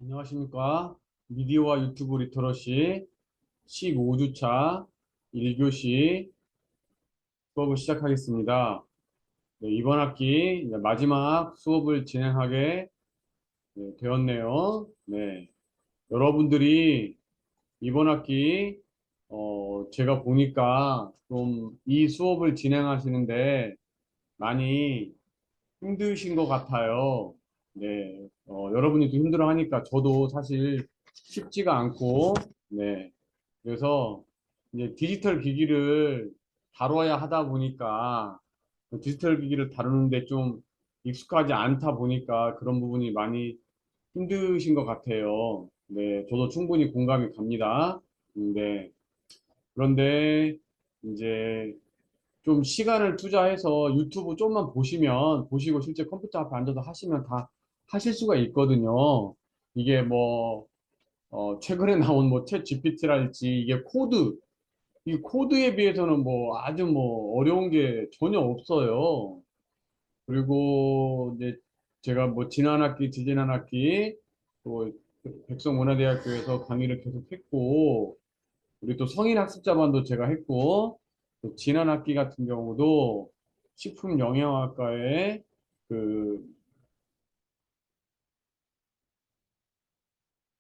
안녕하십니까. 미디어와 유튜브 리터러시 15주차 1교시 수업을 시작하겠습니다. 네, 이번 학기 이제 마지막 수업을 진행하게 되었네요. 네, 여러분들이 이번 학기 제가 보니까 좀 이 수업을 진행하시는데 많이 힘드신 것 같아요. 네, 여러분이 좀 힘들어 하니까 저도 사실 쉽지가 않고, 네. 그래서 이제 디지털 기기를 다뤄야 하다 보니까 그 디지털 기기를 다루는데 좀 익숙하지 않다 보니까 그런 부분이 많이 힘드신 것 같아요. 네, 저도 충분히 공감이 갑니다. 네. 그런데 이제 좀 시간을 투자해서 유튜브 좀만 보시고 실제 컴퓨터 앞에 앉아서 하시면 다 하실 수가 있거든요. 이게 뭐, 최근에 나온 뭐 챗 GPT랄지 이게 이 코드에 비해서는 뭐 아주 뭐 어려운 게 전혀 없어요. 그리고 이제 제가 뭐 지난 학기, 지지난 학기 또 백성문화대학교에서 강의를 계속 했고, 우리 또 성인학습자반도 제가 했고, 또 지난 학기 같은 경우도 식품영양학과에 그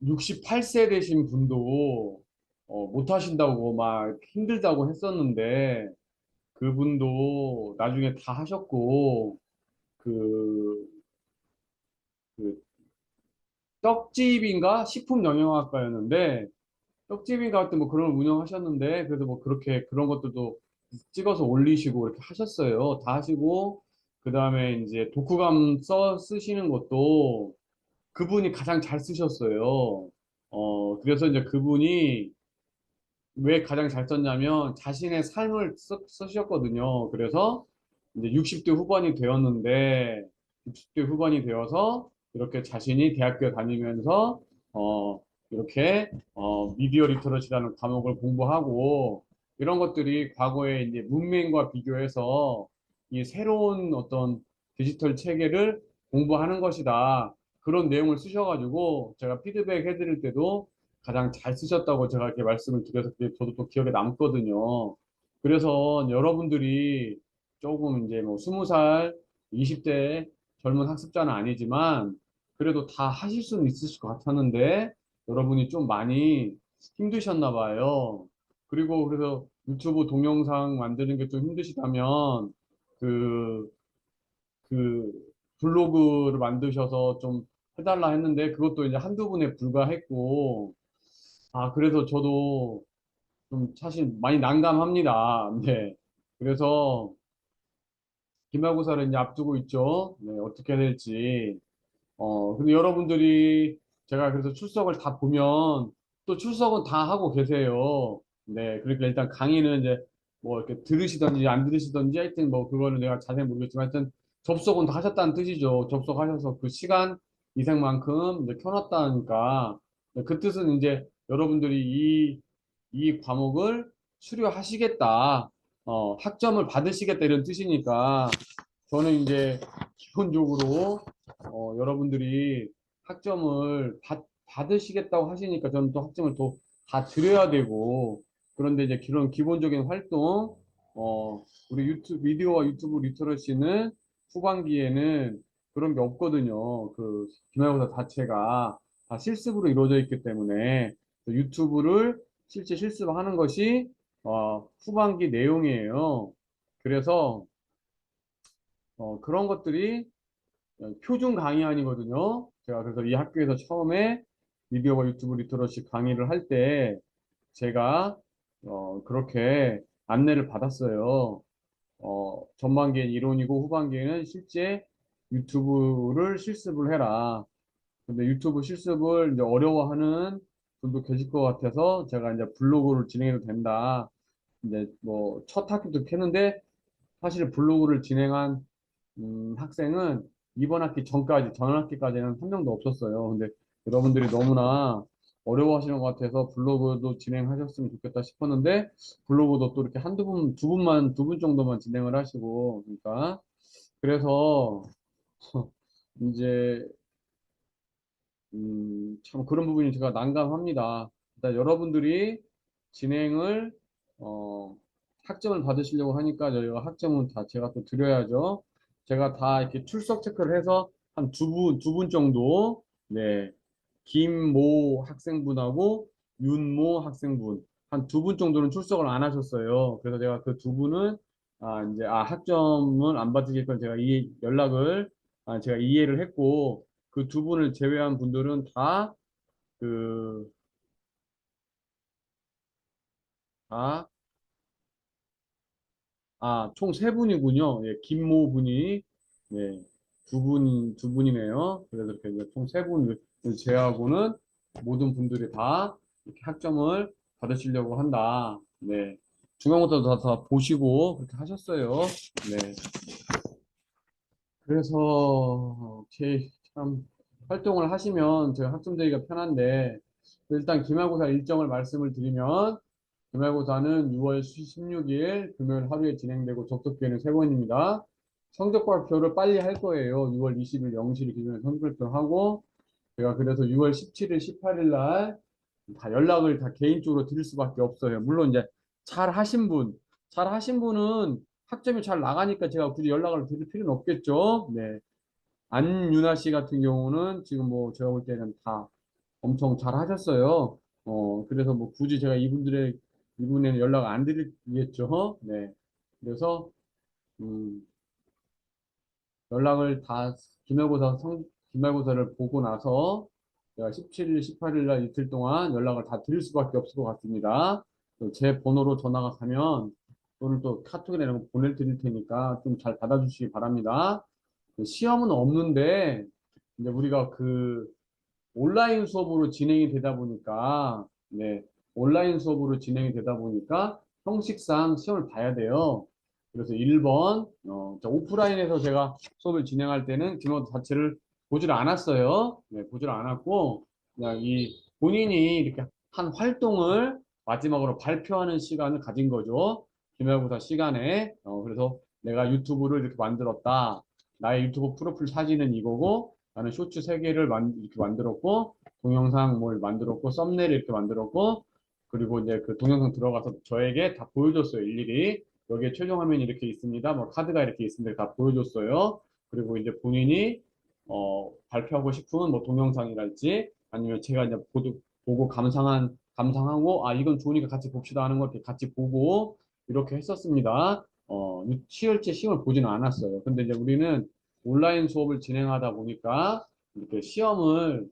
68세 되신 분도 못 하신다고 막 힘들다고 했었는데 그분도 나중에 다 하셨고 그, 그 떡집인가 식품영양학과였는데 떡집인가 하여튼 뭐 그런 걸 운영하셨는데 그래도 뭐 그렇게 그런 것들도 찍어서 올리시고 이렇게 하셨어요. 다 하시고 그 다음에 이제 독후감 쓰시는 것도 그분이 가장 잘 쓰셨어요. 그래서 이제 그분이 왜 가장 잘 썼냐면 자신의 삶을 쓰셨거든요. 그래서 이제 60대 후반이 되었는데 60대 후반이 되어서 이렇게 자신이 대학교 다니면서 이렇게 미디어 리터러시라는 과목을 공부하고 이런 것들이 과거에 이제 문맹과 비교해서 이 새로운 어떤 디지털 체계를 공부하는 것이다. 그런 내용을 쓰셔가지고 제가 피드백 해드릴 때도 가장 잘 쓰셨다고 제가 이렇게 말씀을 드려서 그게 저도 또 기억에 남거든요. 그래서 여러분들이 조금 이제 뭐 20살, 20대 젊은 학습자는 아니지만 그래도 다 하실 수는 있으실 것 같았는데 여러분이 좀 많이 힘드셨나 봐요. 그리고 그래서 유튜브 동영상 만드는 게 좀 힘드시다면 그, 그 블로그를 만드셔서 좀 해달라 했는데 그것도 이제 한두 분에 불과했고 그래서 저도 좀 사실 많이 난감합니다. 네. 그래서 기말고사를 이제 앞두고 있죠. 네, 어떻게 해야 될지. 근데 여러분들이 제가 그래서 출석을 다 보면 또 출석은 다 하고 계세요. 네. 그러니까 일단 강의는 이제 뭐 이렇게 들으시던지 안 들으시던지 하여튼 뭐 그거는 내가 자세히 모르겠지만 하여튼 접속은 다 하셨다는 뜻이죠. 접속하셔서 그 시간 이상만큼 이제 켜놨다니까 그 뜻은 이제 여러분들이 이 과목을 수료하시겠다. 학점을 받으시겠다 이런 뜻이니까 저는 이제 기본적으로 여러분들이 학점을 받으시겠다고 하시니까 저는 또 학점을 또 다 드려야 되고 그런데 이제 그런 기본적인 활동 우리 유튜브 미디어와 유튜브 리터러시는 후반기에는 그런 게 없거든요. 그 기말고사 자체가 다 실습으로 이루어져 있기 때문에 유튜브를 실제 실습하는 것이 후반기 내용이에요. 그래서 그런 것들이 표준 강의안이거든요. 제가 그래서 이 학교에서 처음에 미디어와 유튜브 리터러시 강의를 할 때 제가 그렇게 안내를 받았어요. 전반기엔 이론이고 후반기에는 실제 유튜브를 실습을 해라. 근데 유튜브 실습을 이제 어려워하는 분도 계실 것 같아서 제가 이제 블로그를 진행해도 된다. 이제 뭐 첫 학기도 했는데 사실 블로그를 진행한 학생은 이번 학기 전 학기까지는 한 명도 없었어요. 근데 여러분들이 너무나 어려워하시는 것 같아서 블로그도 진행하셨으면 좋겠다 싶었는데 블로그도 또 이렇게 한두 분, 두 분 정도만 진행을 하시고 그러니까 그래서 이제 참 그런 부분이 제가 난감합니다. 일단 여러분들이 진행을, 어, 학점을 받으시려고 하니까 저희가 학점은 다 제가 또 드려야죠. 제가 다 이렇게 출석 체크를 해서 한 두 분 정도, 네, 김모 학생분하고 윤모 학생분, 한 두 분 정도는 출석을 안 하셨어요. 그래서 제가 그 두 분은, 학점은 안 받으실 건 제가 연락을, 제가 이해를 했고, 그 두 분을 제외한 분들은 다, 그, 다, 총 세 분이군요. 예, 김모 분이, 네, 두 분이네요. 그래서 이렇게 총 세 분을 제외하고는 모든 분들이 다 이렇게 학점을 받으시려고 한다. 네. 중간고사도 다 보시고 그렇게 하셨어요. 네. 그래서 참 활동을 하시면 제가 학점 되기가 편한데 일단 기말고사 일정을 말씀을 드리면 기말고사는 6월 16일 금요일 하루에 진행되고 접속 기회는 세번입니다. 성적 발표를 빨리 할 거예요. 6월 20일 0시 기준에 성적 발표하고 제가 그래서 6월 17일, 18일 날 다 연락을 다 개인적으로 드릴 수밖에 없어요. 물론 이제 잘 하신 분, 잘 하신 분은 학점이 잘 나가니까 제가 굳이 연락을 드릴 필요는 없겠죠. 네. 안유나 씨 같은 경우는 지금 뭐 제가 볼 때는 다 엄청 잘 하셨어요. 그래서 뭐 굳이 제가 이분에는 연락 안 드리겠죠. 네. 그래서, 음, 연락을 다 기말고사를 보고 나서 제가 17일, 18일 날 이틀 동안 연락을 다 드릴 수밖에 없을 것 같습니다. 또제 번호로 전화가 가면 또는 또 카톡이나 이런 거 보내드릴 테니까 좀 잘 받아주시기 바랍니다. 시험은 없는데 이제 우리가 그 온라인 수업으로 진행이 되다 보니까, 네, 온라인 수업으로 진행이 되다 보니까 형식상 시험을 봐야 돼요. 그래서 1번, 오프라인에서 제가 수업을 진행할 때는 기말 자체를 보지를 않았어요. 네, 보지를 않았고, 그냥 본인이 이렇게 한 활동을 마지막으로 발표하는 시간을 가진 거죠. 기말고사 시간에. 그래서 내가 유튜브를 이렇게 만들었다. 나의 유튜브 프로필 사진은 이거고, 나는 쇼츠 3개를 이렇게 만들었고, 동영상 뭘 만들었고, 썸네일 이렇게 만들었고, 그리고 이제 그 동영상 들어가서 저에게 다 보여줬어요, 일일이. 여기에 최종 화면이 이렇게 있습니다. 뭐 카드가 이렇게 있습니다. 다 보여줬어요. 그리고 이제 본인이, 발표하고 싶은 뭐 동영상이랄지, 아니면 제가 이제 보고 감상하고, 이건 좋으니까 같이 봅시다 하는 걸 이렇게 같이 보고, 이렇게 했었습니다. 치열제 시험을 보지는 않았어요. 근데 이제 우리는 온라인 수업을 진행하다 보니까 이렇게 시험을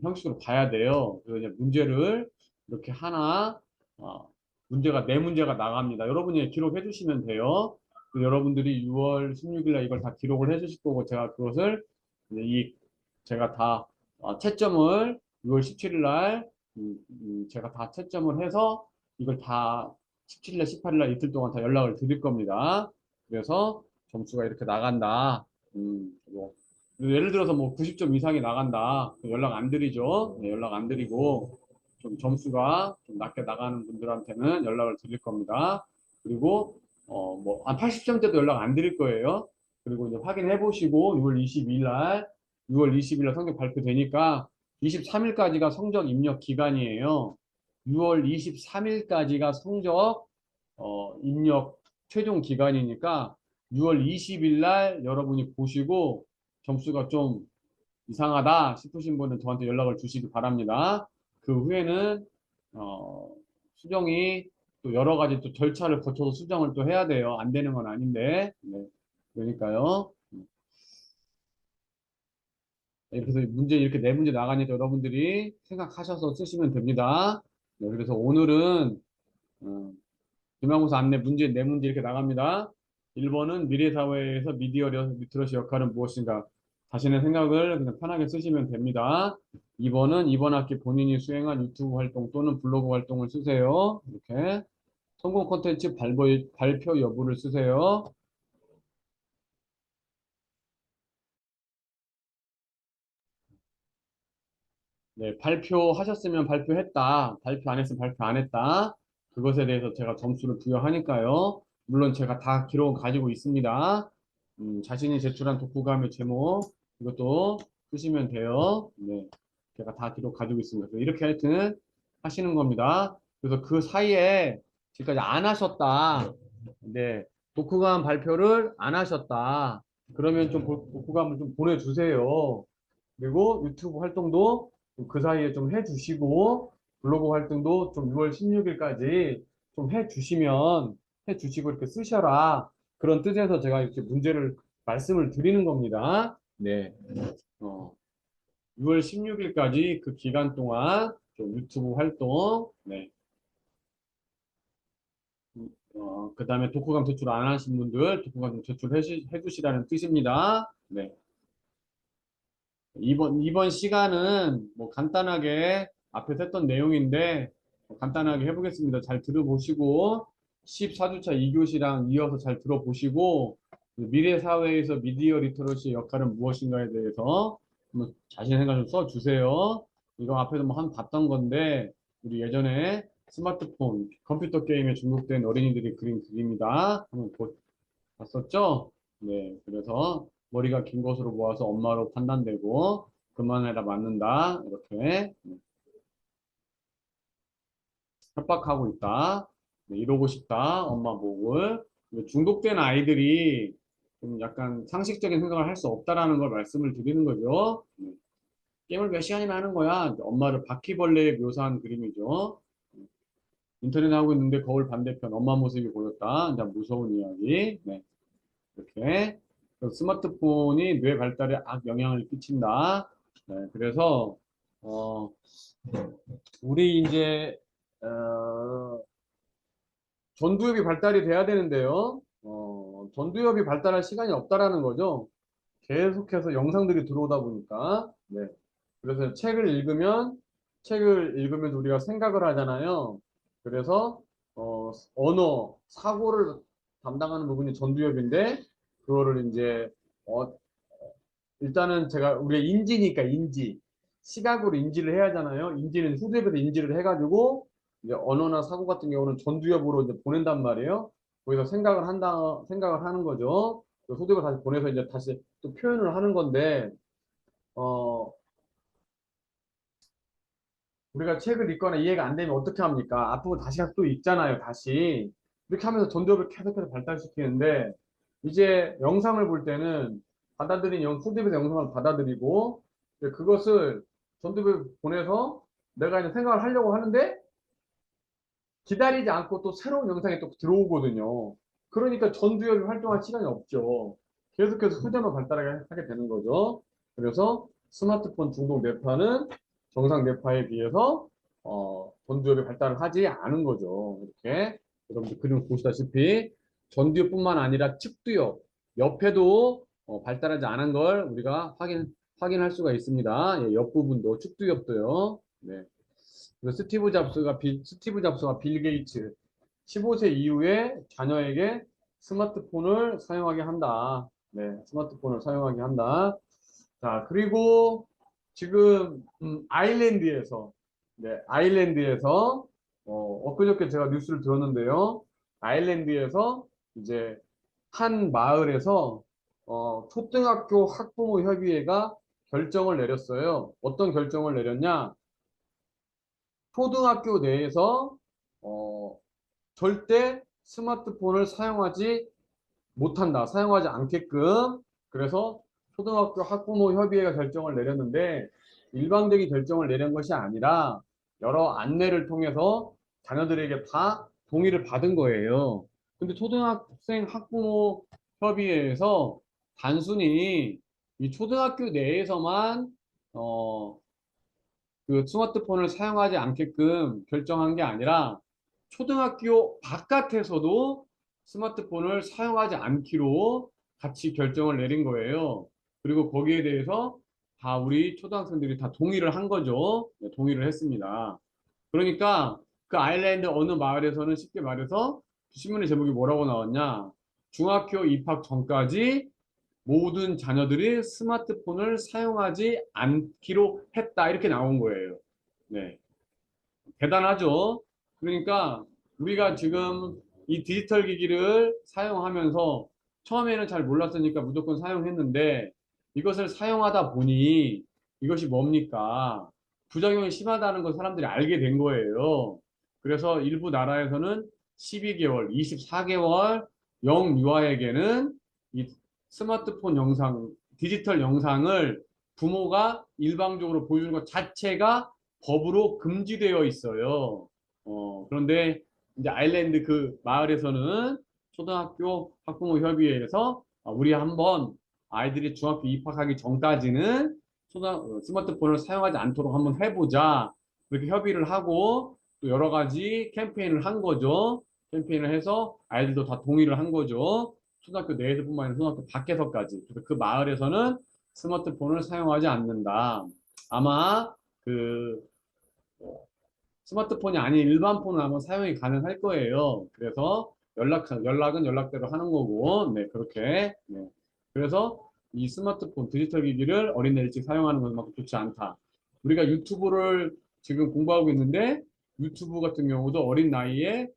형식으로 봐야 돼요. 그래서 이제 문제를 이렇게 하나, 어, 네 문제가 나갑니다. 여러분이 기록해 주시면 돼요. 여러분들이 6월 16일 날 이걸 다 기록을 해 주실 거고 제가 그것을 이제 제가 다 채점을 6월 17일 날 제가 다 채점을 해서 이걸 다 17일 날 18일 날 이틀 동안 다 연락을 드릴 겁니다. 그래서 점수가 이렇게 나간다. 뭐 예를 들어서 뭐 90점 이상이 나간다. 연락 안 드리죠. 네, 연락 안 드리고 좀 점수가 좀 낮게 나가는 분들한테는 연락을 드릴 겁니다. 그리고 뭐 한 80점대도 연락 안 드릴 거예요. 그리고 이제 확인해 보시고 6월 20일 날 성적 발표되니까 23일까지가 성적 입력 기간이에요. 6월 23일까지가 성적 입력 최종 기간이니까 6월 20일 날 여러분이 보시고 점수가 좀 이상하다 싶으신 분은 저한테 연락을 주시기 바랍니다. 그 후에는 수정이 또 여러 가지 또 절차를 거쳐서 수정을 또 해야 돼요. 안 되는 건 아닌데. 네. 그러니까요. 이렇게 해서 이렇게 네 문제 나가니까 여러분들이 생각하셔서 쓰시면 됩니다. 네, 그래서 오늘은 어, 기말고사 안내 문제 네 문제 이렇게 나갑니다. 1번은 미래사회에서 미디어 리터러시 역할은 무엇인가? 자신의 생각을 그냥 편하게 쓰시면 됩니다. 2번은 이번 학기 본인이 수행한 유튜브 활동 또는 블로그 활동을 쓰세요. 이렇게. 성공 콘텐츠 발표 여부를 쓰세요. 네, 발표하셨으면 발표했다. 발표 안 했으면 발표 안 했다. 그것에 대해서 제가 점수를 부여하니까요. 물론 제가 다 기록은 가지고 있습니다. 자신이 제출한 독후감의 제목, 이것도 쓰시면 돼요. 네. 제가 다 기록 가지고 있습니다. 그래서 이렇게 하여튼 하시는 겁니다. 그래서 그 사이에 지금까지 안 하셨다. 네, 독후감 발표를 안 하셨다. 그러면 좀 독후감을 좀 보내주세요. 그리고 유튜브 활동도 그 사이에 좀 해주시고 블로그 활동도 좀 6월 16일까지 좀 해주시고 이렇게 쓰셔라. 그런 뜻에서 제가 이렇게 문제를 말씀을 드리는 겁니다. 네. 6월 16일까지 그 기간 동안 좀 유튜브 활동, 네. 그 다음에 독후감 제출 안 하신 분들 독후감 좀 제출해 주시라는 뜻입니다. 네. 이번 시간은 뭐 간단하게 앞에서 했던 내용인데 간단하게 해보겠습니다. 잘 들어보시고 14주차 2교시랑 이어서 잘 들어보시고 미래 사회에서 미디어 리터러시 역할은 무엇인가에 대해서 한번 자신의 생각 좀 써주세요. 이거 앞에서 뭐 한 봤던 건데 우리 예전에 스마트폰, 컴퓨터 게임에 중독된 어린이들이 그린 그림이다. 한번 봤었죠? 네, 그래서 머리가 긴 것으로 보아서 엄마로 판단되고 그만해라 맞는다 이렇게 협박하고 있다. 네, 이러고 싶다. 엄마 목을 중독된 아이들이 좀 약간 상식적인 생각을 할 수 없다라는 걸 말씀을 드리는 거죠. 게임을 몇 시간이나 하는 거야. 엄마를 바퀴벌레에 묘사한 그림이죠. 인터넷 하고 있는데 거울 반대편 엄마 모습이 보였다. 이제 무서운 이야기. 네. 이렇게 스마트폰이 뇌 발달에 악영향을 끼친다. 네, 그래서 어, 우리 이제 전두엽이 발달이 돼야 되는데요. 전두엽이 발달할 시간이 없다라는 거죠. 계속해서 영상들이 들어오다 보니까. 네. 그래서 책을 읽으면 우리가 생각을 하잖아요. 그래서 언어, 사고를 담당하는 부분이 전두엽인데 그거를 이제 어, 일단은 제가 우리가 인지니까 인지 시각으로 인지를 해야 하잖아요. 인지는 후대부터 인지를 해가지고 이제 언어나 사고 같은 경우는 전두엽으로 이제 보낸단 말이에요. 거기서 생각을 하는 거죠. 후대부로 다시 보내서 이제 다시 또 표현을 하는 건데 어 우리가 책을 읽거나 이해가 안 되면 어떻게 합니까? 앞부분 다시 가서 또 읽잖아요. 다시 이렇게 하면서 전두엽을 계속해서 발달시키는데 이제 영상을 볼 때는 받아들인 후대에서 영상을 받아들이고 이제 그것을 전두엽에 보내서 내가 이제 생각을 하려고 하는데 기다리지 않고 또 새로운 영상이 또 들어오거든요. 그러니까 전두엽이 활동할 시간이 없죠. 계속해서 후대만 발달하게 하게 되는 거죠. 그래서 스마트폰 중독 뇌파는 정상 뇌파에 비해서 전두엽이 발달을 하지 않은 거죠. 이렇게 여러분들 그림 보시다시피 전두엽뿐만 아니라 측두엽 옆에도 발달하지 않은 걸 우리가 확인할 수가 있습니다. 예, 옆부분도 측두엽도요. 네. 그래서 스티브 잡스가 빌 게이츠 15세 이후에 자녀에게 스마트폰을 사용하게 한다. 네, 스마트폰을 사용하게 한다. 자, 그리고 지금 아일랜드에서 아일랜드에서 엊그저께 제가 뉴스를 들었는데요. 아일랜드에서 이제 한 마을에서 초등학교 학부모 협의회가 결정을 내렸어요. 어떤 결정을 내렸냐? 초등학교 내에서 어, 절대 스마트폰을 사용하지 않게끔 그래서 초등학교 학부모 협의회가 결정을 내렸는데 일방적인 결정을 내린 것이 아니라 여러 안내를 통해서 자녀들에게 다 동의를 받은 거예요. 근데 초등학생 학부모 협의회에서 단순히 이 초등학교 내에서만 어, 그 스마트폰을 사용하지 않게끔 결정한 게 아니라 초등학교 바깥에서도 스마트폰을 사용하지 않기로 같이 결정을 내린 거예요. 그리고 거기에 대해서 다 우리 초등학생들이 다 동의를 한 거죠. 네, 동의를 했습니다. 그러니까 그 아일랜드 어느 마을에서는 쉽게 말해서 신문의 제목이 뭐라고 나왔냐? 중학교 입학 전까지 모든 자녀들이 스마트폰을 사용하지 않기로 했다. 이렇게 나온 거예요. 네. 대단하죠? 그러니까 우리가 지금 이 디지털 기기를 사용하면서 처음에는 잘 몰랐으니까 무조건 사용했는데 이것을 사용하다 보니 이것이 뭡니까? 부작용이 심하다는 걸 사람들이 알게 된 거예요. 그래서 일부 나라에서는 12개월, 24개월 영유아에게는 이 스마트폰 영상, 디지털 영상을 부모가 일방적으로 보여주는 것 자체가 법으로 금지되어 있어요. 그런데 이제 아일랜드 그 마을에서는 초등학교 학부모 협의회에서 우리 한번 아이들이 중학교 입학하기 전까지는 스마트폰을 사용하지 않도록 한번 해보자. 그렇게 협의를 하고 또 여러 가지 캠페인을 한 거죠. 캠페인을 해서 아이들도 다 동의를 한 거죠. 초등학교 내에서뿐만 아니라 초등학교 밖에서까지. 그래서 그 마을에서는 스마트폰을 사용하지 않는다. 아마 그 스마트폰이 아닌 일반 폰은 아마 사용이 가능할 거예요. 그래서 연락은 연락대로 하는 거고, 네, 그렇게. 네. 그래서 이 스마트폰, 디지털 기기를 어린애 일찍 사용하는 것만큼 좋지 않다. 우리가 유튜브를 지금 공부하고 있는데, 유튜브 같은 경우도 어린 나이에,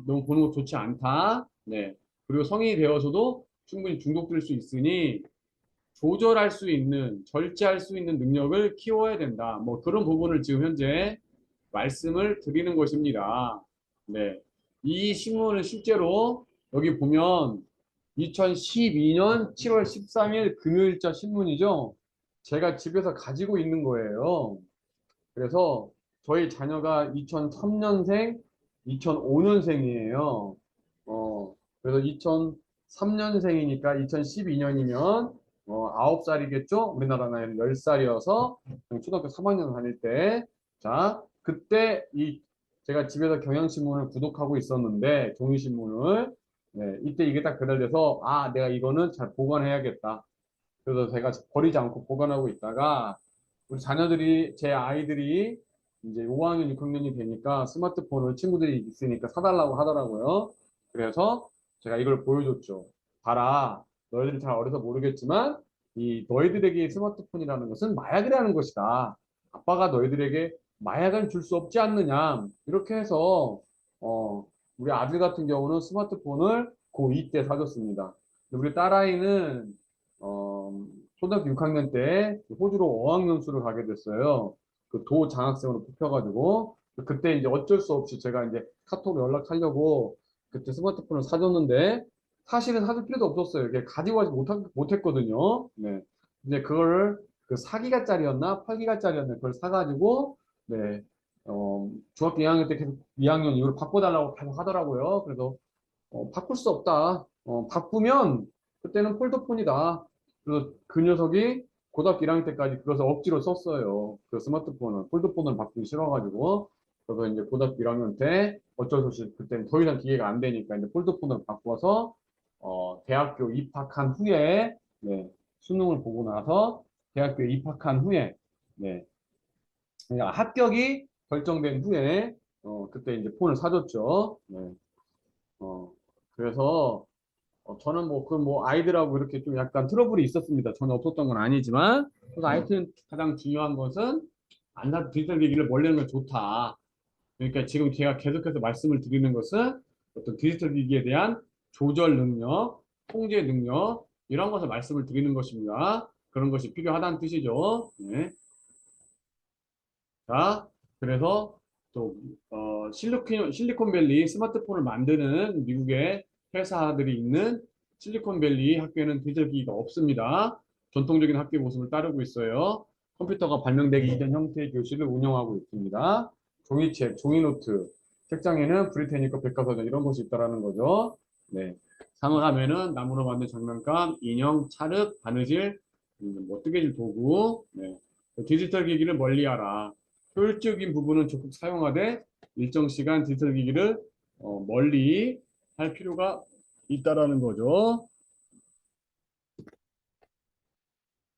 너무 보는 거 좋지 않다. 네. 그리고 성인이 되어서도 충분히 중독될 수 있으니, 조절할 수 있는, 절제할 수 있는 능력을 키워야 된다. 뭐 그런 부분을 지금 현재 말씀을 드리는 것입니다. 네. 이 신문은 실제로 여기 보면 2012년 7월 13일 금요일자 신문이죠. 제가 집에서 가지고 있는 거예요. 그래서 저희 자녀가 2003년생, 2005년생이에요. 그래서 2003년생이니까 2012년이면 9살이겠죠? 우리나라 나이는 10살이어서 초등학교 3학년 다닐 때. 자, 그때 제가 집에서 경향신문을 구독하고 있었는데, 종이신문을. 네, 이때 이게 딱 배달돼서, 내가 이거는 잘 보관해야겠다. 그래서 제가 버리지 않고 보관하고 있다가, 우리 제 아이들이 이제 5학년, 6학년이 되니까 스마트폰을 친구들이 있으니까 사달라고 하더라고요. 그래서 제가 이걸 보여줬죠. 봐라. 너희들이 잘 어려서 모르겠지만, 이 너희들에게 스마트폰이라는 것은 마약이라는 것이다. 아빠가 너희들에게 마약은 줄 수 없지 않느냐. 이렇게 해서, 우리 아들 같은 경우는 스마트폰을 고2 때 사줬습니다. 우리 딸아이는, 초등학교 6학년 때 호주로 어학연수를 가게 됐어요. 그 도 장학생으로 뽑혀가지고 그때 이제 어쩔 수 없이 제가 이제 카톡으로 연락하려고 그때 스마트폰을 사줬는데 사실은 사줄 필요도 없었어요. 이게 가지고 가지 못했거든요. 네. 근데 그걸 그 4기가짜리였나 8기가짜리였나 그걸 사가지고 네. 중학교 2학년 때 계속 2학년 이후로 바꿔달라고 계속 하더라고요. 그래서 바꿀 수 없다. 바꾸면 그때는 폴더폰이다. 그래서 그 녀석이 고등학교 1학년 때까지 그것을 억지로 썼어요. 그 스마트폰을, 폴더폰을 바꾸기 싫어가지고. 그래서 이제 고등학교 1학년 때 어쩔 수 없이 그때는 더 이상 기회가 안 되니까 이제 폴더폰을 바꿔서, 대학교 입학한 후에, 네, 수능을 보고 나서 대학교에 입학한 후에, 네, 그러니까 합격이 결정된 후에, 그때 이제 폰을 사줬죠. 네, 어, 그래서 저는 뭐 아이들하고 이렇게 좀 약간 트러블이 있었습니다. 전혀 없었던 건 아니지만. 그래서 하여튼 가장 중요한 것은 안다 디지털 기기를 멀리하는 건 좋다. 그러니까 지금 제가 계속해서 말씀을 드리는 것은 어떤 디지털 기기에 대한 조절 능력, 통제 능력, 이런 것을 말씀을 드리는 것입니다. 그런 것이 필요하다는 뜻이죠. 네. 자, 그래서 또 실리콘밸리 스마트폰을 만드는 미국의 회사들이 있는 실리콘밸리 학교에는 디지털 기기가 없습니다. 전통적인 학교 모습을 따르고 있어요. 컴퓨터가 발명되기 이전 형태의 교실을 운영하고 있습니다. 종이책, 종이노트, 책장에는 브리테니커 백과사전 이런 것이 있다라는 거죠. 네. 상어라면은 나무로 만든 장난감, 인형, 찰흙, 바느질, 뭐 뜨개질 도구, 네. 디지털 기기를 멀리하라. 효율적인 부분은 적극 사용하되 일정 시간 디지털 기기를 멀리 할 필요가 있다라는 거죠.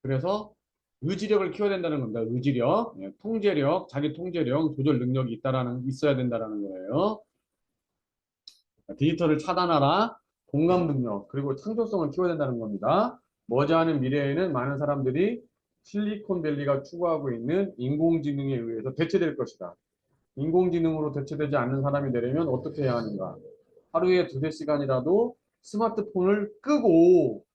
그래서 의지력을 키워야 된다는 겁니다. 의지력, 통제력, 자기 통제력, 조절 능력이 있어야 된다라는 거예요. 디지털을 차단하라, 공감 능력, 그리고 창조성을 키워야 된다는 겁니다. 머지않은 미래에는 많은 사람들이 실리콘밸리가 추구하고 있는 인공지능에 의해서 대체될 것이다. 인공지능으로 대체되지 않는 사람이 되려면 어떻게 해야 하는가? 하루에 두세 시간이라도 스마트폰을 끄고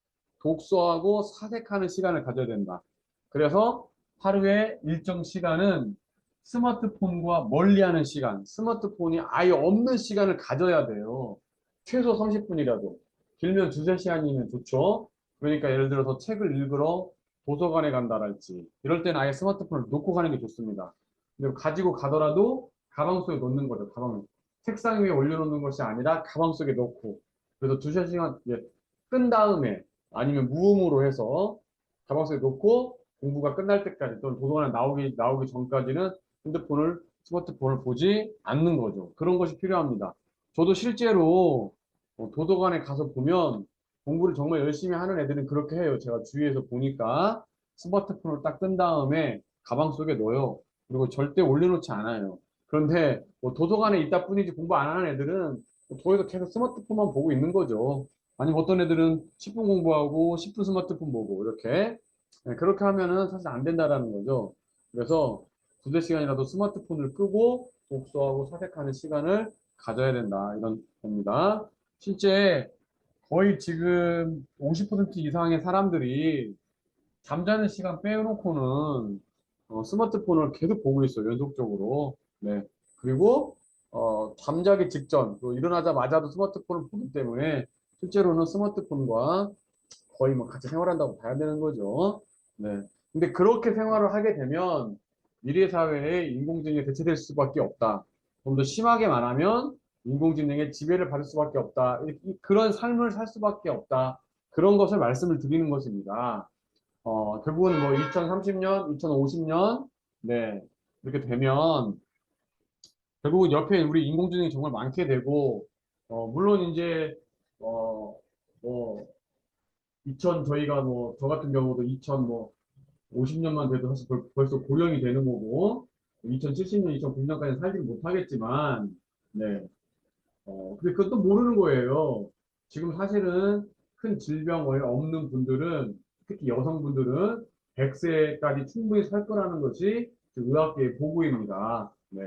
독서하고 사색하는 시간을 가져야 된다. 그래서 하루에 일정 시간은 스마트폰과 멀리하는 시간, 스마트폰이 아예 없는 시간을 가져야 돼요. 최소 30분이라도. 길면 두세 시간이면 좋죠. 그러니까 예를 들어서 책을 읽으러 도서관에 간다랄지 이럴 때는 아예 스마트폰을 놓고 가는 게 좋습니다. 근데 가지고 가더라도 가방 속에 넣는 거죠. 가방 책상 위에 올려놓는 것이 아니라 가방 속에 넣고 그래서 두세 시간 끈 다음에 아니면 무음으로 해서 가방 속에 놓고 공부가 끝날 때까지 또는 도서관에 나오기 전까지는 스마트폰을 보지 않는 거죠. 그런 것이 필요합니다. 저도 실제로 도서관에 가서 보면 공부를 정말 열심히 하는 애들은 그렇게 해요. 제가 주위에서 보니까 스마트폰을 딱 끈 다음에 가방 속에 넣어요. 그리고 절대 올려놓지 않아요. 그런데 뭐 도서관에 있다 뿐이지 공부 안 하는 애들은 도에서 계속 스마트폰만 보고 있는 거죠. 아니면 어떤 애들은 10분 공부하고 10분 스마트폰 보고 이렇게 그렇게 하면은 사실 안 된다라는 거죠. 그래서 두세 시간이라도 스마트폰을 끄고 독서하고 사색하는 시간을 가져야 된다 이런 겁니다. 실제 거의 지금 50% 이상의 사람들이 잠자는 시간 빼놓고는 스마트폰을 계속 보고 있어요. 연속적으로. 네. 그리고 잠자기 직전 또 일어나자마자도 스마트폰을 보기 때문에 실제로는 스마트폰과 거의 뭐 같이 생활한다고 봐야 되는 거죠. 네. 근데 그렇게 생활을 하게 되면 미래 사회에 인공지능이 대체될 수밖에 없다. 좀 더 심하게 말하면 인공지능의 지배를 받을 수밖에 없다. 그런 삶을 살 수밖에 없다. 그런 것을 말씀을 드리는 것입니다. 결국은 뭐 2030년, 2050년, 네, 이렇게 되면 결국은 옆에 우리 인공지능이 정말 많게 되고, 물론 이제, 뭐, 2000 저희가 뭐, 저 같은 경우도 2000 뭐, 50년만 돼도 사실 벌써 고령이 되는 거고, 2070년, 2090년까지 살지는 못하겠지만, 네. 근데 그것도 모르는 거예요. 지금 사실은 큰 질병을 없는 분들은, 특히 여성분들은 100세까지 충분히 살 거라는 것이 의학계의 보고입니다. 네.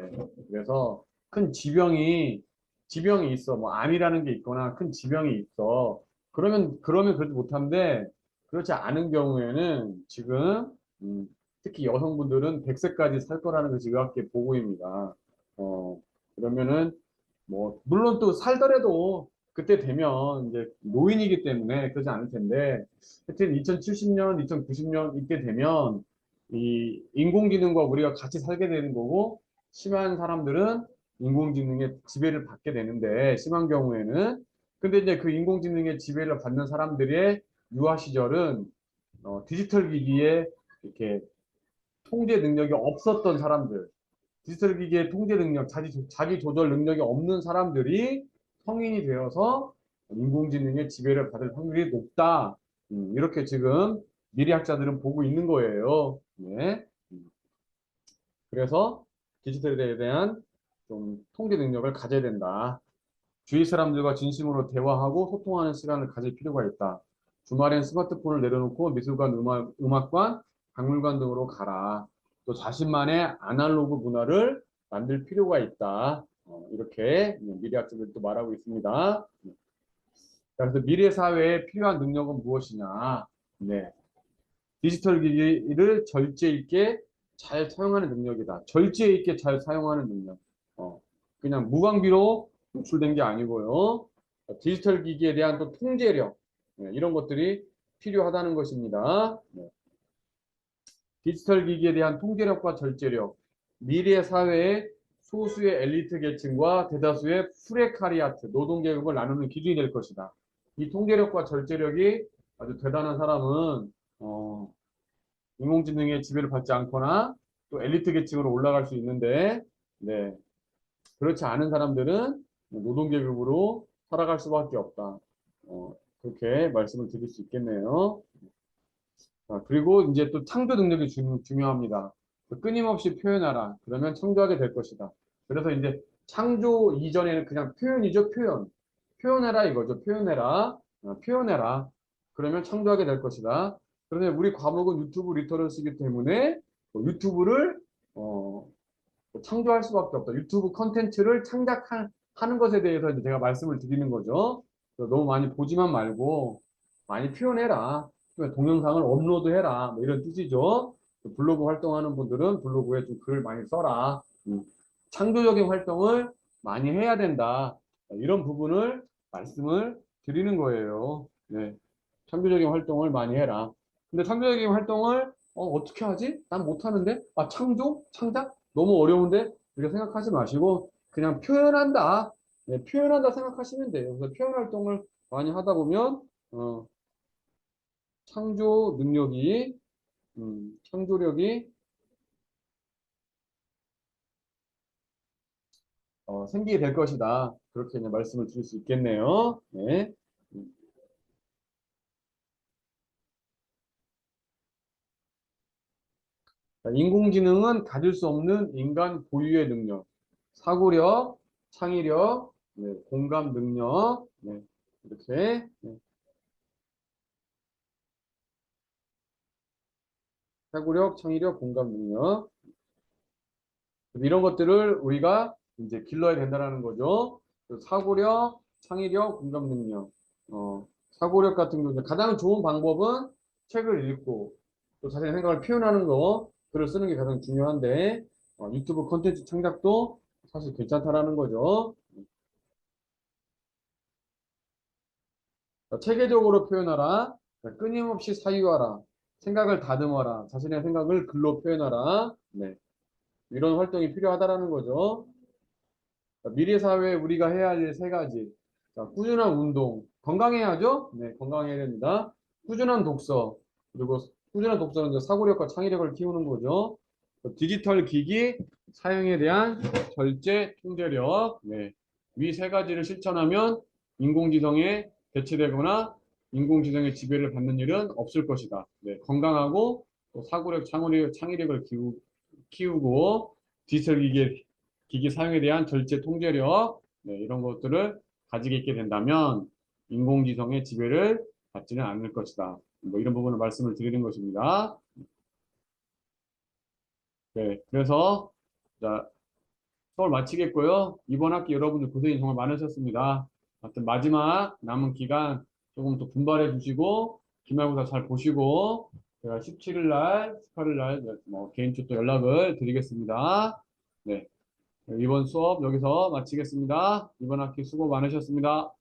그래서 큰 지병이 있어. 뭐, 암이라는 게 있거나 큰 지병이 있어. 그러면 그렇지 못한데, 그렇지 않은 경우에는 지금, 음, 특히 여성분들은 100세까지 살 거라는 것이 의학계 보고입니다. 그러면은, 뭐, 물론 또 살더라도 그때 되면 이제 노인이기 때문에 그러지 않을 텐데, 하여튼 2070년, 2090년 이때 되면 이 인공지능과 우리가 같이 살게 되는 거고, 심한 사람들은 인공지능의 지배를 받게 되는데, 심한 경우에는. 근데 이제 그 인공지능의 지배를 받는 사람들의 유아 시절은 디지털 기기에 이렇게 통제 능력이 없었던 사람들, 디지털 기기의 통제 능력, 자기 조절 능력이 없는 사람들이 성인이 되어서 인공지능의 지배를 받을 확률이 높다. 이렇게 지금 미래학자들은 보고 있는 거예요. 네. 그래서 디지털에 대한 좀 통제 능력을 가져야 된다. 주위 사람들과 진심으로 대화하고 소통하는 시간을 가질 필요가 있다. 주말엔 스마트폰을 내려놓고 미술관, 음악관, 박물관 등으로 가라. 또 자신만의 아날로그 문화를 만들 필요가 있다. 이렇게 미래학자들도 말하고 있습니다. 그래서 미래 사회에 필요한 능력은 무엇이냐? 네. 디지털 기기를 절제 있게 잘 사용하는 능력이다. 절제 있게 잘 사용하는 능력. 그냥 무방비로 노출된 게 아니고요. 디지털 기기에 대한 또 통제력, 이런 것들이 필요하다는 것입니다. 네. 디지털 기기에 대한 통제력과 절제력, 미래 사회의 소수의 엘리트 계층과 대다수의 프레카리아트, 노동계급을 나누는 기준이 될 것이다. 이 통제력과 절제력이 아주 대단한 사람은 인공지능의 지배를 받지 않거나 또 엘리트 계층으로 올라갈 수 있는데, 네, 그렇지 않은 사람들은 노동계급으로 살아갈 수밖에 없다. 그렇게 말씀을 드릴 수 있겠네요. 그리고 이제 또 창조 능력이 중요합니다. 끊임없이 표현하라. 그러면 창조하게 될 것이다. 그래서 이제 창조 이전에는 그냥 표현이죠, 표현. 표현해라 이거죠. 표현해라. 표현해라. 그러면 창조하게 될 것이다. 그런데 우리 과목은 유튜브 리터러시이기 때문에 유튜브를 창조할 수밖에 없다. 유튜브 컨텐츠를 창작하는 것에 대해서 이제 제가 말씀을 드리는 거죠. 너무 많이 보지만 말고 많이 표현해라. 동영상을 업로드해라. 뭐 이런 뜻이죠. 블로그 활동하는 분들은 블로그에 좀 글 많이 써라. 창조적인 활동을 많이 해야 된다. 이런 부분을 말씀을 드리는 거예요. 네. 창조적인 활동을 많이 해라. 근데 창조적인 활동을 떻게 하지? 난 못하는데? 아, 창조? 창작? 너무 어려운데? 이렇게 생각하지 마시고 그냥 표현한다. 네, 표현한다 생각하시면 돼요. 그래서 표현 활동을 많이 하다 보면 창조 능력이 창조력이 생기게 될 것이다. 그렇게 이제 말씀을 드릴 수 있겠네요. 네. 음, 인공지능은 가질 수 없는 인간 고유의 능력, 사고력, 창의력, 네, 공감 능력, 네, 이렇게 네, 사고력, 창의력, 공감 능력 이런 것들을 우리가 이제 길러야 된다는 거죠. 그 사고력, 창의력, 공감 능력. 사고력 같은 경우 가장 좋은 방법은 책을 읽고 또 자신의 생각을 표현하는 거, 글을 쓰는 게 가장 중요한데 유튜브 콘텐츠 창작도 사실 괜찮다라는 거죠. 체계적으로 표현하라. 끊임없이 사유하라. 생각을 다듬어라. 자신의 생각을 글로 표현하라. 네. 이런 활동이 필요하다라는 거죠. 미래 사회에 우리가 해야 할 일 세 가지. 자, 꾸준한 운동. 건강해야죠? 네, 건강해야 됩니다. 꾸준한 독서. 그리고 꾸준한 독서는 이제 사고력과 창의력을 키우는 거죠. 디지털 기기 사용에 대한 절제 통제력. 네. 위 세 가지를 실천하면 인공지성에 대체되거나 인공지성의 지배를 받는 일은 없을 것이다. 네, 건강하고 또 사고력, 창의력을 키우고 디지털 기기 사용에 대한 절제 통제력, 네, 이런 것들을 가지고 있게 된다면 인공지성의 지배를 받지는 않을 것이다. 뭐 이런 부분을 말씀을 드리는 것입니다. 네, 그래서 자, 수업을 마치겠고요. 이번 학기 여러분들 고생이 정말 많으셨습니다. 하여튼 마지막 남은 기간 조금 더 분발해 주시고 기말고사 잘 보시고 제가 17일 날, 18일 날뭐 개인적으로 또 연락을 드리겠습니다. 네. 이번 수업 여기서 마치겠습니다. 이번 학기 수고 많으셨습니다.